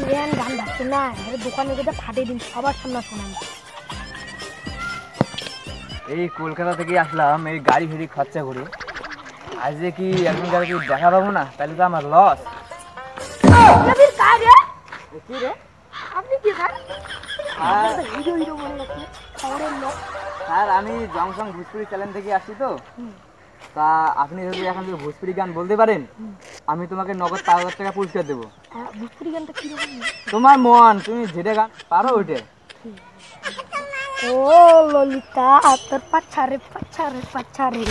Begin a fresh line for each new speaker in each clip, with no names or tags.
গান গান ডাকছে না, দোকানে গিয়ে ফাটিয়ে দিন সবার সামনে শোনান।
এই কলকাতা থেকে আসলাম এই গাড়ি ফেরি খরচা করে, আজ যে কি একজন গাড়ি দেখা পাবো না, তাহলে তো আমার লস। কি রে
আপনি কি খান? হিরো হিরো মনে হচ্ছে খবরের লোক।
স্যার আমি জংশন ভোজপুরি চ্যানেল থেকে আসছি তো, তা আপনি যদি এখন থেকে ভোজপুরি গান বলতে পারেন আমি তোমাকে নগদ 5,000 টাকা পুরস্কার দেবো।
ভোজপুরি গানটা কিরকম?
তোমার মন, তুমি যেটা গান পারো ওইটা।
ও ললিতা তোর পাছারে পাছারে পাছারে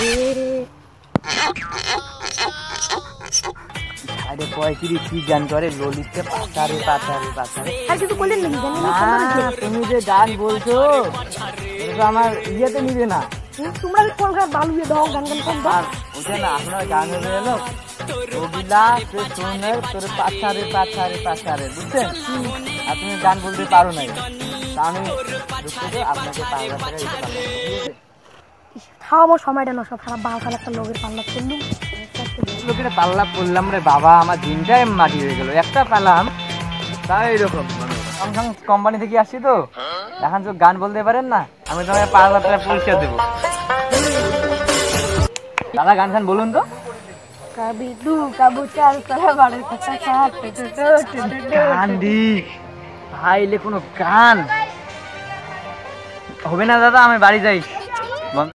আরে কয় কি গান করে ললিতকে পাছারে পাছারে পাছারে।
আর কিছু বলেন নাকি? জানেন
না তুমি যে গান বলছো এটা আমার ইয়েতে নিবে না।
তোমরা কলকাতা বালুয়ে দাও গান গান করো।
আর ওটা না আপনার গান হয়ে এলো রবিলা সে শুনে তোর পাছারে পাছারে পাছারে, বুঝছেন? আর তুমি গান বলতে পারো নাই, তা আমি দুঃখিত, আপনাকে 5,000 টাকা দিতে পারবো।
খাও আমার সময়টা নষ্ট, খারাপ বাল খারাপ একটা লোকের পাল্লা করলুম।
লোকের পাল্লা পড়লাম রে বাবা, আমার দিনটাই মাটি হয়ে গেল। একটা পেলাম তাই এরকম। স্যামসাং কোম্পানি থেকে আসছি তো, এখন তো গান বলতে পারেন না, আমি তোমাকে 5,000 টাকা পুরস্কার দেবো। দাদা গান গান বলুন তো।
কবি দু কবু চাল সারা বাড়ির কথা
গান দি ভাই, এলে কোনো গান হবে না দাদা, আমি বাড়ি যাই।